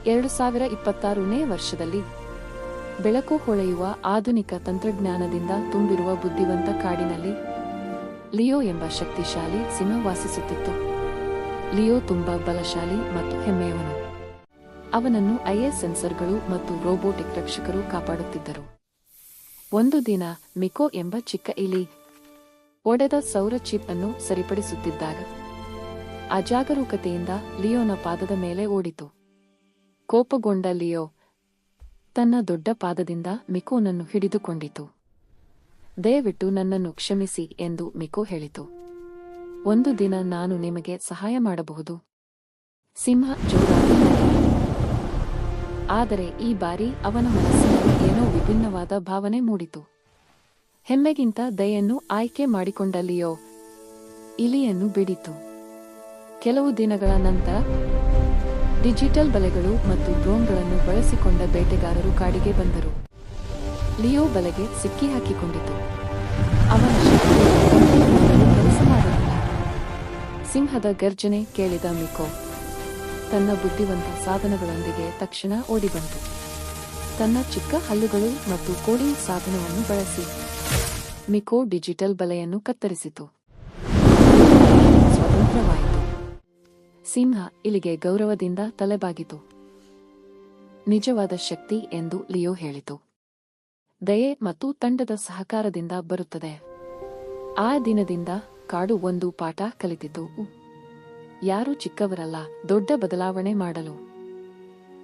2026ನೇ ವರ್ಷದಲ್ಲಿ ಬೆಳಕು ಹೊಳೆಯುವ ಆಧುನಿಕ ತಂತ್ರಜ್ಞಾನದಿಂದ ತುಂಬಿರುವ ಬುದ್ಧಿವಂತ ಕಾಡಿನಲ್ಲಿ ಲಿಯೋ ಎಂಬ ಶಕ್ತಿಶಾಲಿ ಸಿಂಹ ವಾಸಿಸುತ್ತಿತ್ತು. ಲಿಯೋ ತುಂಬಾ ಬಲಶಾಲಿ ಮತ್ತು ಹೆಮ್ಮೆಯವನು. ಅವನನ್ನು ಐಎಸ್ ಸೆನ್ಸರ್ಗಳು ಮತ್ತು ರೋಬೋಟಿಕ್ ರಕ್ಷಕರು ಕಾಪಾಡುತ್ತಿದ್ದರು. ಒಂದು ದಿನ ಮಿಕೋ ಎಂಬ ಚಿಕ್ಕ ಇಲಿ ಒಡೆದ ಸೌರ ಚಿಪ್ ಅನ್ನು ಸರಿಪಡಿಸುತ್ತಿದ್ದಾಗ ಅಜಾಗರೂಕತೆಯಿಂದ ಲಿಯೋನ ಪಾದದ ಮೇಲೆ ಓಡಿತು. ಕೋಪಗೊಂಡ ಲಿಯೋ ತನ್ನ ದೊಡ್ಡ ಪಾದದಿಂದ ಮಿಕೋನನ್ನು ಹಿಡಿದುಕೊಂಡಿತು. ದಯವಿಟ್ಟು ನನ್ನನ್ನು ಕ್ಷಮಿಸಿ ಎಂದು ಮಿಕೋ ಹೇಳಿತು. ಒಂದು ದಿನ ನಾನು ನಿಮಗೆ ಸಹಾಯ ಮಾಡಬಹುದು. ಸಿಂಹ ಜೋರಾಗಿ ನಕ್ಕಿತು. ಆದರೆ ಈ ಬಾರಿ ಅವನ ಮನಸ್ಸಿನಲ್ಲಿ ಏನೋ ವಿಭಿನ್ನವಾದ ಭಾವನೆ ಮೂಡಿತು. ಹೆಮ್ಮೆಗಿಂತ ದಯೆಯನ್ನು ಆಯ್ಕೆ ಮಾಡಿಕೊಂಡ ಲಿಯೋ ಇಲಿಯನ್ನು ಬಿಡಿತು. ಕೆಲವು ದಿನಗಳ ನಂತರ ಡಿಜಿಟಲ್ ಬಲೆಗಳು ಮತ್ತು ಡ್ರೋನ್ಗಳನ್ನು ಬಳಸಿಕೊಂಡ ಬೇಟೆಗಾರರು ಕಾಡಿಗೆ ಬಂದರು. ಲಿಯೋ ಬಲೆಗೆ ಸಿಕ್ಕಿಹಾಕಿಕೊಂಡಿತು. ಅವನ ಶಕ್ತಿಯು ಕೆಲಸ ಮಾಡಲಿಲ್ಲ. ಸಿಂಹದ ಗರ್ಜನೆ ಕೇಳಿದ ಮಿಕೋ ತನ್ನ ಬುದ್ಧಿವಂತ ಸಾಧನಗಳೊಂದಿಗೆ ತಕ್ಷಣ ಓಡಿಬಂತು. ತನ್ನ ಚಿಕ್ಕ ಹಲ್ಲುಗಳು ಮತ್ತು ಕೋಡಿಂಗ್ ಸಾಧನವನ್ನು ಬಳಸಿ ಮಿಕೋ ಡಿಜಿಟಲ್ ಬಲೆಯನ್ನು ಕತ್ತರಿಸಿತು. ಸ್ವತಂತ್ರವಾಯಿತು. ಸಿಂಹ ಇಲಿಗೆ ಗೌರವದಿಂದ ತಲೆಬಾಗಿತು. ನಿಜವಾದ ಶಕ್ತಿ ಎಂದು ಲಿಯೋ ಹೇಳಿತು ದಯೆ ಮತ್ತು ತಂಡದ ಸಹಕಾರದಿಂದ ಬರುತ್ತದೆ. ಆ ದಿನದಿಂದ ಕಾಡು ಒಂದು ಪಾಠ ಕಲಿತಿತು. ಯಾರೂ ಚಿಕ್ಕವರಲ್ಲ ದೊಡ್ಡ ಬದಲಾವಣೆ ಮಾಡಲು.